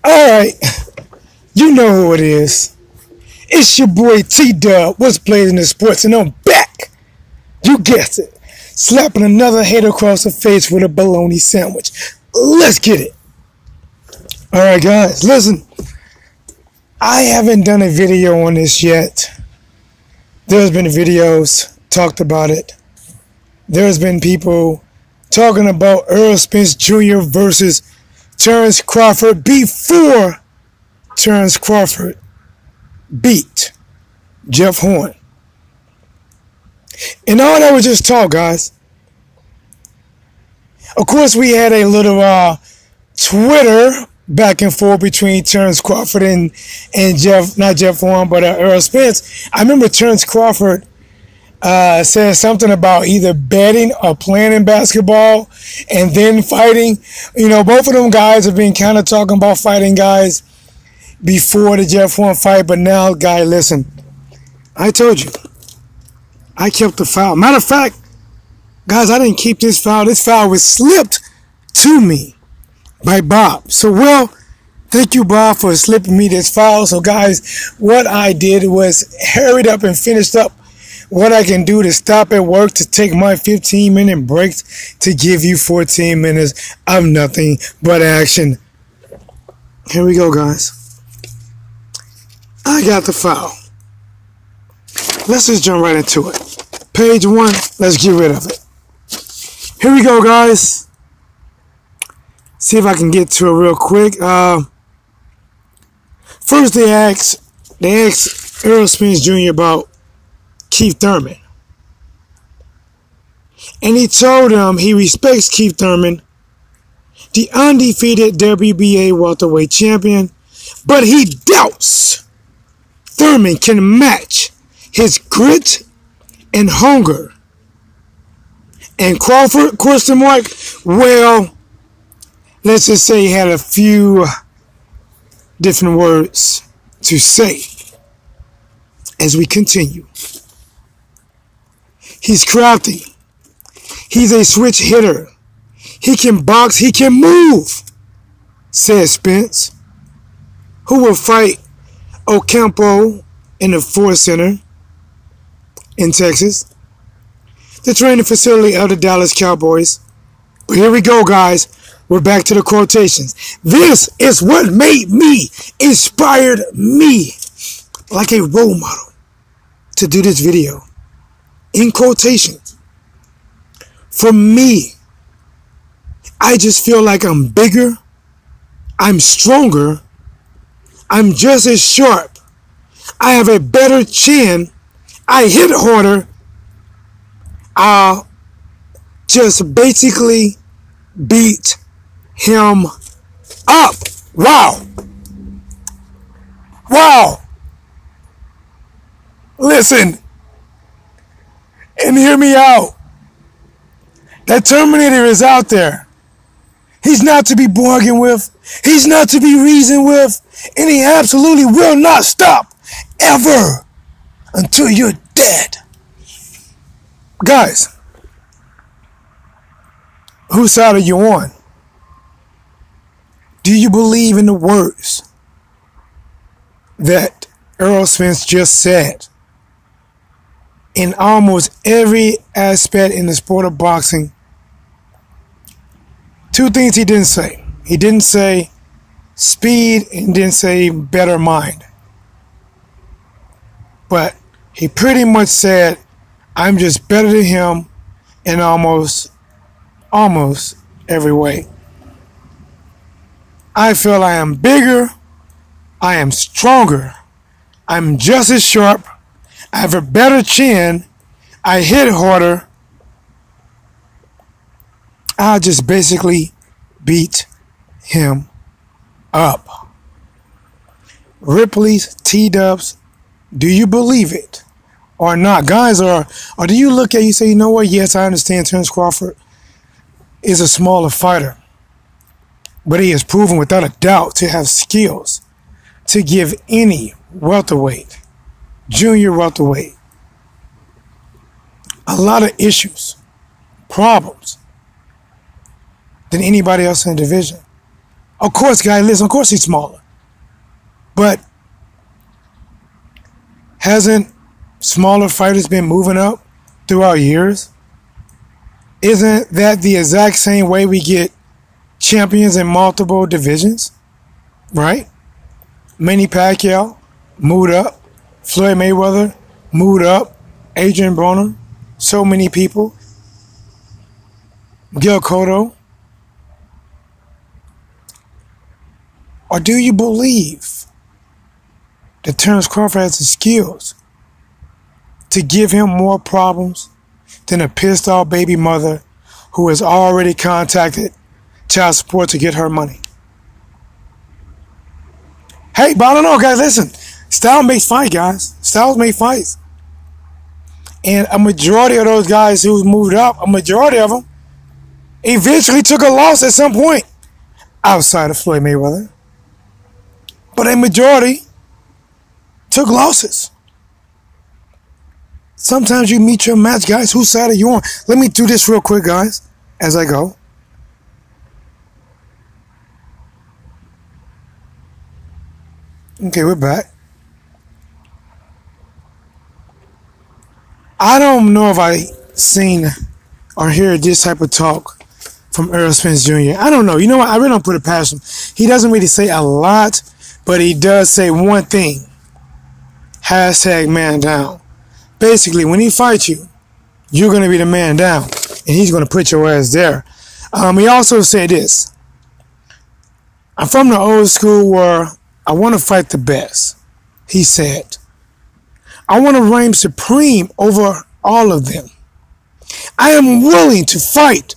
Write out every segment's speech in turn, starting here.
Alright, you know who it is. It's your boy T-Dub, what's blazing the sports, and I'm back. You guessed it. Slapping another hater across the face with a bologna sandwich. Let's get it. Alright guys, listen. I haven't done a video on this yet. There's been videos talked about it. There's been people talking about Errol Spence Jr. versus Terence Crawford before Terence Crawford beat Jeff Hearn. And all that was just talk, guys. Of course, we had a little Twitter back and forth between Terence Crawford and not Jeff Hearn, but Errol Spence. I remember Terence Crawford said something about either betting or playing in basketball and then fighting. You know, both of them guys have been kind of talking about fighting guys before the Jeff Hearn fight, but now, guy, listen. I told you. I kept the foul. Matter of fact, guys, I didn't keep this foul. This foul was slipped to me by Bob. So, well, thank you, Bob, for slipping me this foul. So, guys, what I did was hurried up and finished up what I can do to stop at work to take my 15-minute breaks to give you 14 minutes of nothing but action. Here we go, guys. I got the foul. Let's just jump right into it. Page 1, let's get rid of it. Here we go, guys. See if I can get to it real quick. First, they asked Errol Spence Jr. about Keith Thurman. And he told him he respects Keith Thurman, the undefeated WBA welterweight champion, but he doubts Thurman can match his grit and hunger. And Crawford, question mark, well, let's just say he had a few different words to say as we continue. He's crafty. He's a switch hitter. He can box. He can move, said Spence, who will fight Ocampo in the Ford Center in Texas, the training facility of the Dallas Cowboys. But here we go, guys. We're back to the quotations. This is what made me, inspired me, like a role model, to do this video. In quotations. For me, I just feel like I'm bigger, I'm stronger, I'm just as sharp, I have a better chin, I hit harder, I'll just basically beat him up. Wow. Wow. Listen. And hear me out. That Terminator is out there. He's not to be bargained with. He's not to be reasoned with. And he absolutely will not stop. Ever. Until you're dead. Guys. Whose side are you on? Do you believe in the words that Errol Spence just said? In almost every aspect in the sport of boxing, two things he didn't say. He didn't say speed and didn't say better mind. But he pretty much said, I'm just better than him in almost every way. I feel I am bigger, I am stronger, I'm just as sharp, I have a better chin, I hit harder, I'll just basically beat him up. Ripley's, T-Dubs, do you believe it or not? Guys, or do you look at you say, you know what, yes, I understand Terence Crawford is a smaller fighter, but he has proven without a doubt to have skills to give any welterweight, junior welterweight, a lot of issues, problems than anybody else in the division. Of course, guys, listen, of course he's smaller. But hasn't smaller fighters been moving up throughout years? Isn't that the exact same way we get champions in multiple divisions? Right? Manny Pacquiao moved up. Floyd Mayweather moved up. Adrian Broner. So many people. Gil Cotto. Or do you believe that Terence Crawford has the skills to give him more problems than a pissed off baby mother who has already contacted child support to get her money? Hey, but I don't know, guys, listen. Style makes fight, guys. Styles make fights. And a majority of those guys who moved up, a majority of them, eventually took a loss at some point outside of Floyd Mayweather. But a majority took losses. Sometimes you meet your match, guys. Whose side are you on? Let me do this real quick, guys, as I go. Okay, we're back. I don't know if I seen or hear this type of talk from Errol Spence Jr. I don't know. You know what? I really don't put it past him. He doesn't really say a lot, but he does say one thing. Hashtag man down. Basically, when he fights you, you're going to be the man down, and he's going to put your ass there. He also said this. I'm from the old school where I want to fight the best. He said, I want to reign supreme over all of them. I am willing to fight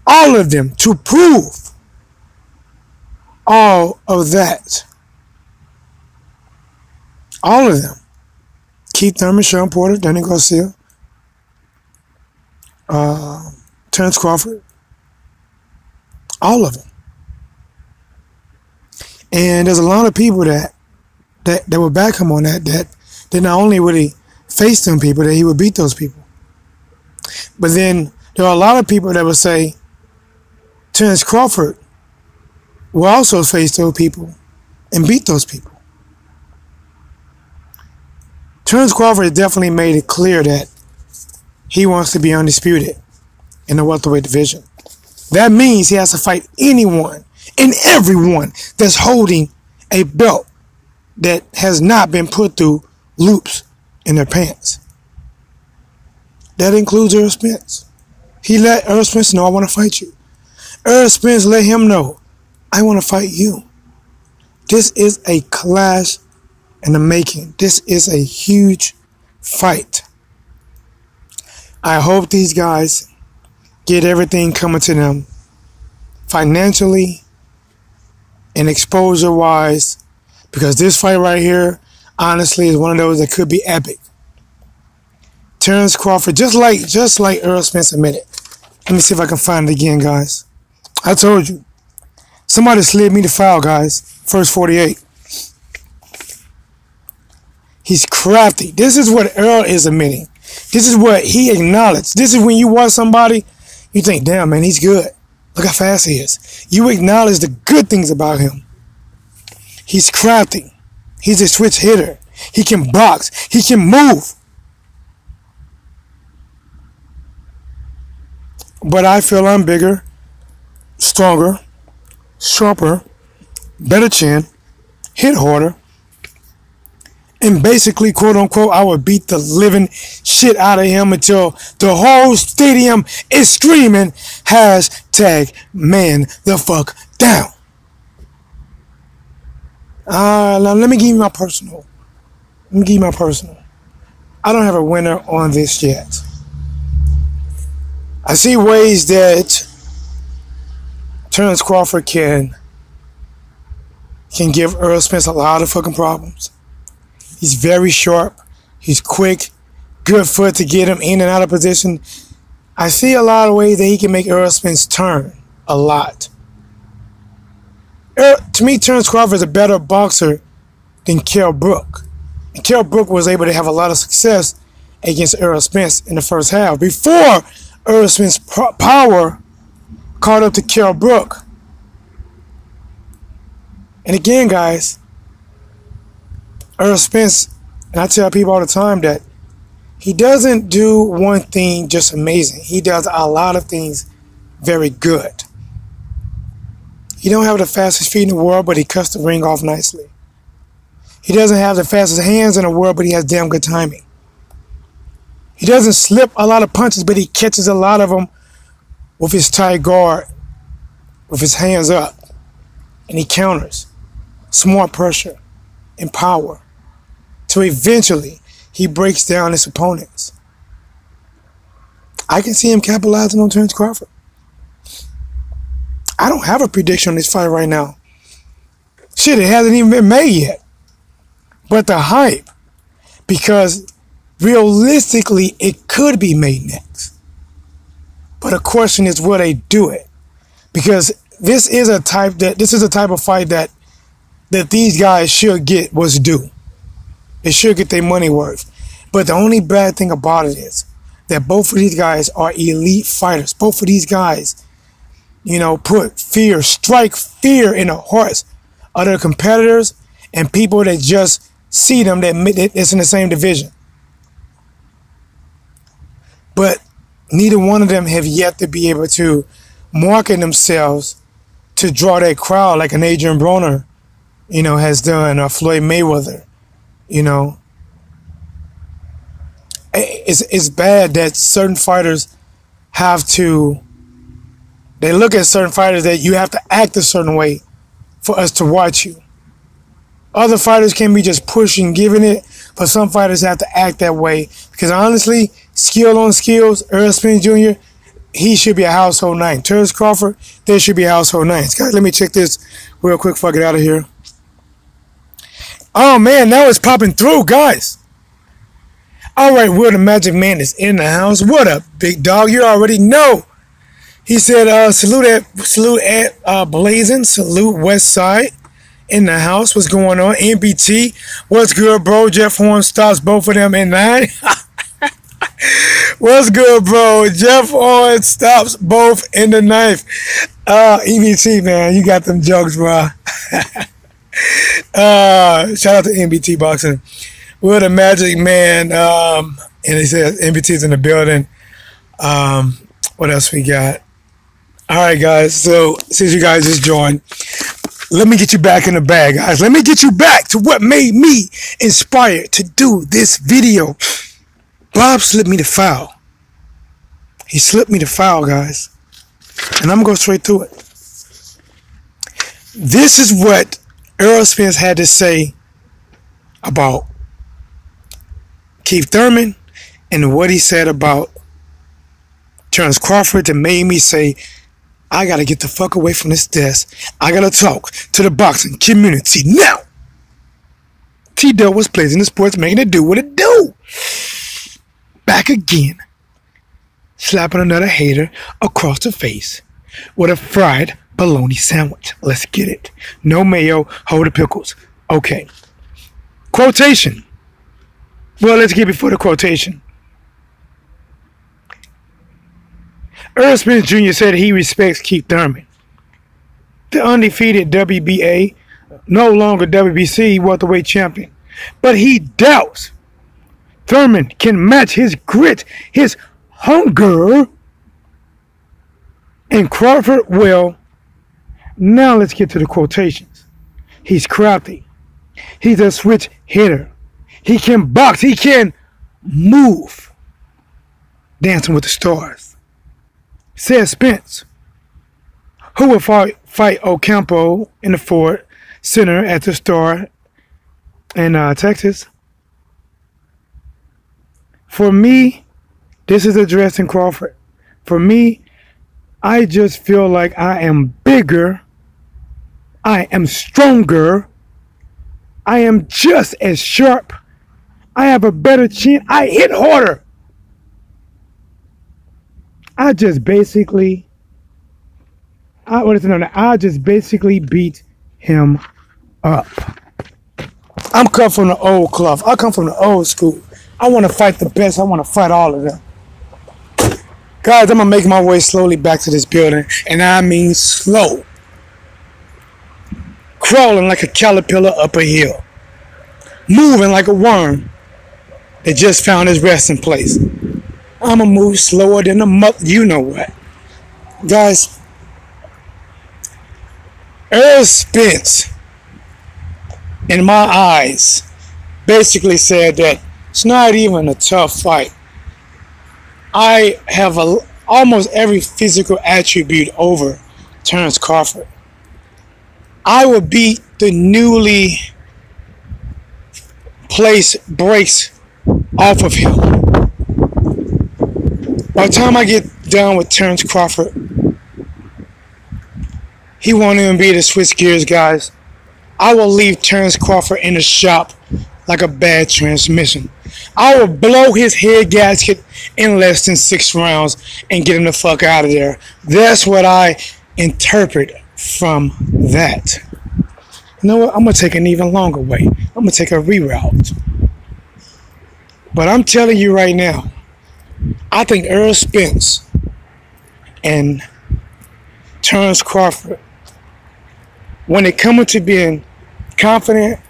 all of them to prove all of that. All of them. Keith Thurman, Sean Porter, Danny Garcia, Terence Crawford. All of them. And there's a lot of people that would back him on that not only would he face them people, that he would beat those people. But then there are a lot of people that would say Terence Crawford will also face those people and beat those people. Terence Crawford has definitely made it clear that he wants to be undisputed in the welterweight division. That means he has to fight anyone and everyone that's holding a belt that has not been put through loops in their pants. That includes Errol Spence. He let Errol Spence know, I want to fight you. Errol Spence let him know, I want to fight you. This is a clash in the making. This is a huge fight. I hope these guys get everything coming to them financially and exposure-wise, because this fight right here, honestly, is one of those that could be epic. Terence Crawford, just like Errol Spence admitted. Let me see if I can find it again, guys. I told you. Somebody slid me the file, guys. First 48. He's crafty. This is what Errol is admitting. This is what he acknowledged. This is when you watch somebody, you think, damn, man, he's good. Look how fast he is. You acknowledge the good things about him. He's crafty. He's a switch hitter. He can box. He can move. But I feel I'm bigger, stronger, sharper, better chin, hit harder, and basically, quote unquote, I would beat the living shit out of him until the whole stadium is screaming, hashtag man the fuck down. Now let me give you my personal. I don't have a winner on this yet. I see ways that Terence Crawford can give Errol Spence a lot of fucking problems. He's very sharp. He's quick. Good foot to get him in and out of position. I see a lot of ways that he can make Errol Spence turn a lot. To me, Terence Crawford is a better boxer than Kell Brook. And Kell Brook was able to have a lot of success against Errol Spence in the first half. Before Errol Spence's power caught up to Kell Brook, And again, guys, Errol Spence, and I tell people all the time that he doesn't do one thing just amazing. He does a lot of things very good. He don't have the fastest feet in the world, but he cuts the ring off nicely. He doesn't have the fastest hands in the world, but he has damn good timing. He doesn't slip a lot of punches, but he catches a lot of them with his tight guard, with his hands up, and he counters. Smart pressure and power. So eventually, he breaks down his opponents. I can see him capitalizing on Terence Crawford. I don't have a prediction on this fight right now. Shit, it hasn't even been made yet. But the hype, because realistically, it could be made next. But the question is, will they do it? Because this is a type of fight that these guys should get what's due. They should get their money worth. But the only bad thing about it is that both of these guys are elite fighters. Both of these guys, strike fear in the hearts of their competitors and people that just see them that it's in the same division. But neither one of them have yet to be able to market themselves to draw that crowd like an Adrian Broner, has done, or Floyd Mayweather. It's bad that certain fighters they look at certain fighters that you have to act a certain way for us to watch you. Other fighters can be just pushing, giving it, but some fighters have to act that way. Because honestly, skill on skills, Errol Spence Jr., he should be a household name. Terence Crawford, they should be household names. Guys, let me check this real quick before I get out of here. Oh man, now it's popping through, guys. All right, Will the Magic Man is in the house. What up, big dog? You already know. He said, salute at Blazing, salute West Side in the house. What's going on? NBT, what's good, bro? Jeff Hearn stops both of them in 9. What's good, bro? Jeff Hearn stops both in the 9th. EBT, man, you got them jokes, bro. Shout out to NBT Boxing. We're the Magic Man. And he says NBT's in the building. What else we got? All right, guys. So since you guys just joined, let me get you back in the bag, guys. Let me get you back to what made me inspired to do this video. Bob slipped me the foul. He slipped me the foul, guys. And I'm going to go straight through it. This is what Errol Spence had to say about Keith Thurman and what he said about Terence Crawford that made me say, I got to get the fuck away from this desk. I got to talk to the boxing community now. T-Dub was Blazing the Sports, making it do what it do. Back again. Slapping another hater across the face with a fried bologna sandwich. Let's get it. No mayo, hold the pickles. Okay. Quotation. Well, let's get before the quotation. Errol Spence Jr. said he respects Keith Thurman, the undefeated WBA, no longer WBC welterweight champion. But he doubts Thurman can match his grit, his hunger, and Crawford will. Now let's get to the quotations. He's crafty. He's a switch hitter. He can box. He can move. Dancing with the Stars. Said Spence, who will fight Ocampo in the Ford Center at the Star in Texas. For me, this is addressing Crawford. For me, I just feel like I am bigger. I am stronger. I am just as sharp. I have a better chin. I hit harder. I just basically beat him up. I'm come from the old club. I come from the old school. I want to fight the best. I want to fight all of them. Guys, I'm going to make my way slowly back to this building. And I mean slow. crawling like a caterpillar up a hill, moving like a worm that just found his resting place. I'ma move slower than a you know what. Guys, Errol Spence, in my eyes, basically said that it's not even a tough fight. I have almost every physical attribute over Terence Crawford. I will beat the newly placed brakes off of him. By the time I get done with Terence Crawford, he won't even be able to switch gears, guys. I will leave Terence Crawford in the shop like a bad transmission. I will blow his head gasket in less than 6 rounds and get him the fuck out of there. That's what I interpret from that. You know what? I'm going to take an even longer way. I'm going to take a reroute. But I'm telling you right now, I think Errol Spence and Terence Crawford, when it comes to being confident,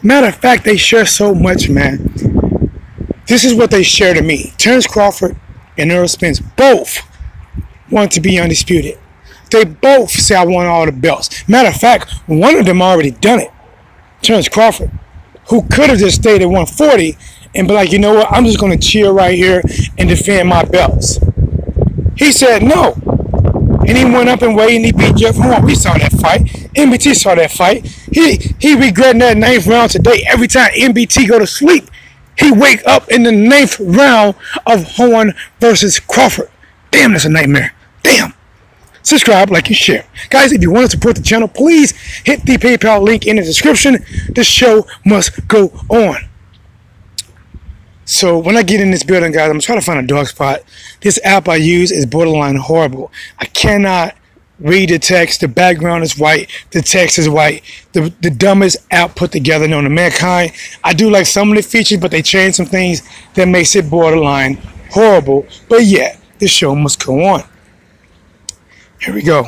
matter of fact, they share so much, man. This is what they share to me. Terence Crawford and Errol Spence both want to be undisputed. They both say, I want all the belts. Matter of fact, one of them already done it. Terence Crawford, who could have just stayed at 140 and be like, you know what, I'm just going to chill right here and defend my belts. He said no. And he went up and weighed and he beat Jeff Horn. We saw that fight. MBT saw that fight. He regretting that 9th round today. Every time MBT go to sleep, he wake up in the 9th round of Horn versus Crawford. Damn, that's a nightmare. Damn. Subscribe, like, and share. Guys, if you want to support the channel, please hit the PayPal link in the description. The show must go on. So when I get in this building, guys, I'm trying to find a dark spot. This app I use is borderline horrible. I cannot read the text. The background is white. The text is white. The dumbest app put together known to mankind. I do like some of the features, but they changed some things that makes it borderline horrible. But yeah, the show must go on. Here we go.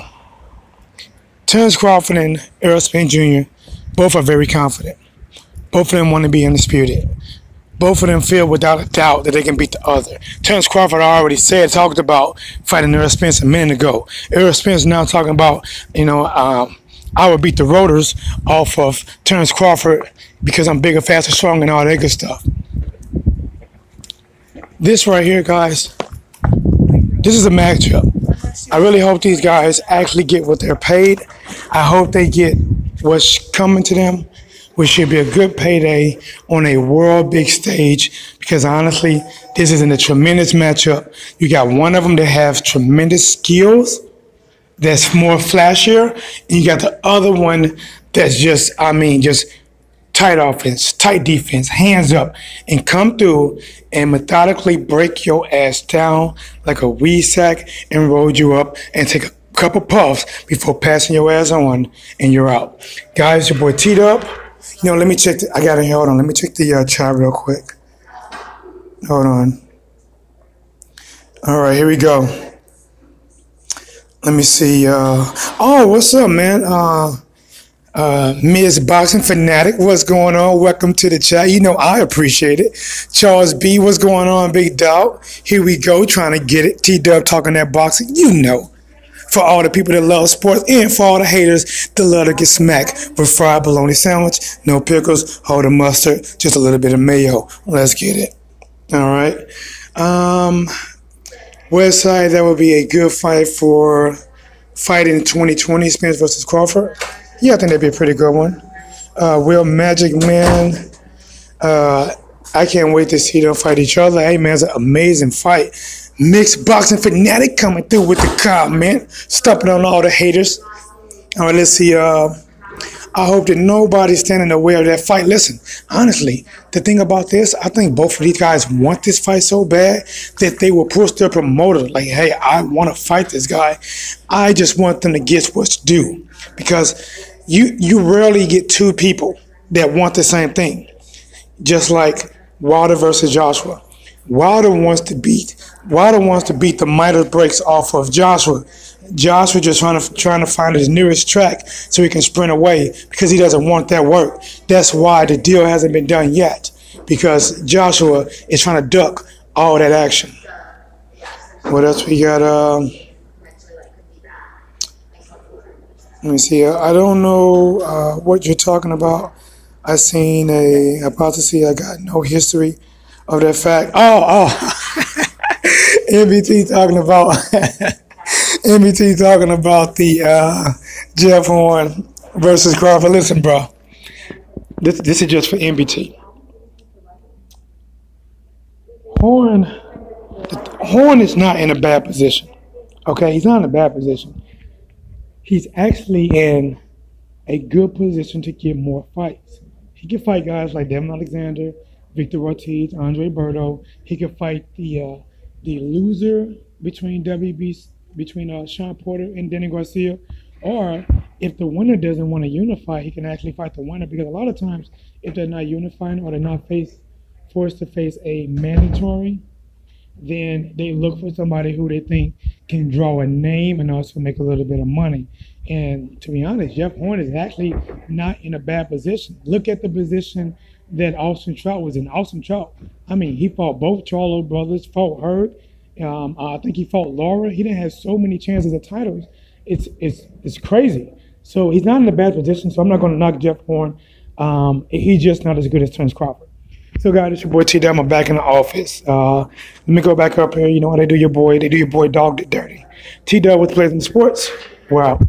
Terence Crawford and Errol Spence Jr. both are very confident. Both of them want to be undisputed. Both of them feel without a doubt that they can beat the other. Terence Crawford already talked about fighting Errol Spence a minute ago. Errol Spence now talking about, I would beat the rotors off of Terence Crawford because I'm bigger, faster, stronger, and all that good stuff. This right here, guys, this is a matchup. I really hope these guys actually get what they're paid. I hope they get what's coming to them, which should be a good payday on a world big stage, because honestly, this is a tremendous matchup. You got one of them that has tremendous skills, that's more flashier, and you got the other one that's just tight offense, tight defense, hands up, and come through and methodically break your ass down like a weed sack and roll you up and take a couple puffs before passing your ass on and you're out. Guys, your boy teed up. Let me check. Hold on. Let me check the chat real quick. Hold on. All right, here we go. Let me see. What's up, man? Ms. Boxing Fanatic, what's going on? Welcome to the chat. I appreciate it. Charles B, what's going on, big dog? Here we go, trying to get it. T-Dub talking that boxing. For all the people that love sports and for all the haters that love to get smacked with fried bologna sandwich, no pickles, hold a mustard, just a little bit of mayo. Let's get it. All right. Westside, that would be a good fight for fighting 2020, Spence versus Crawford. Yeah, I think that'd be a pretty good one. Will Magic Man, I can't wait to see them fight each other. Hey, man, it's an amazing fight. Mixed Boxing Fanatic coming through with the car, man. Stopping on all the haters. All right, let's see. I hope that nobody's standing in the way of that fight. Listen, honestly, the thing about this, I think both of these guys want this fight so bad that they will push their promoter. Like, hey, I want to fight this guy. I just want them to get what's due. Because you rarely get two people that want the same thing. Just like Wilder versus Joshua. Wilder wants to beat the Midas breaks off of Joshua. Joshua just trying to find his nearest track so he can sprint away because he doesn't want that work. That's why the deal hasn't been done yet, because Joshua is trying to duck all that action. What else we got? Let me see. I don't know what you're talking about. I seen a hypothesis. I got no history of that fact. MBT talking about MBT talking about the Jeff Horn versus Crawford. Listen, bro. This is just for MBT. Horn is not in a bad position. Okay, he's not in a bad position. He's actually in a good position to get more fights. He can fight guys like Devin Alexander, Victor Ortiz, Andre Berto. He can fight the loser between Sean Porter and Danny Garcia. Or if the winner doesn't want to unify, he can actually fight the winner, because a lot of times if they're not unifying or they're not forced to face a mandatory, then they look for somebody who they think can draw a name and also make a little bit of money. And to be honest, Jeff Horn is actually not in a bad position. Look at the position that Austin Trout was in. Austin Trout, I mean, he fought both Charlo brothers, fought Hearn. I think he fought Laura. He didn't have so many chances at titles. It's crazy. So he's not in a bad position, so I'm not going to knock Jeff Horn. He's just not as good as Terence Crawford. So, guys, it's your boy T-Dub. I'm back in the office. Let me go back up here. You know how they do your boy. They do your boy Dog Dirty. T-Dub with Blazing Sports. We're out.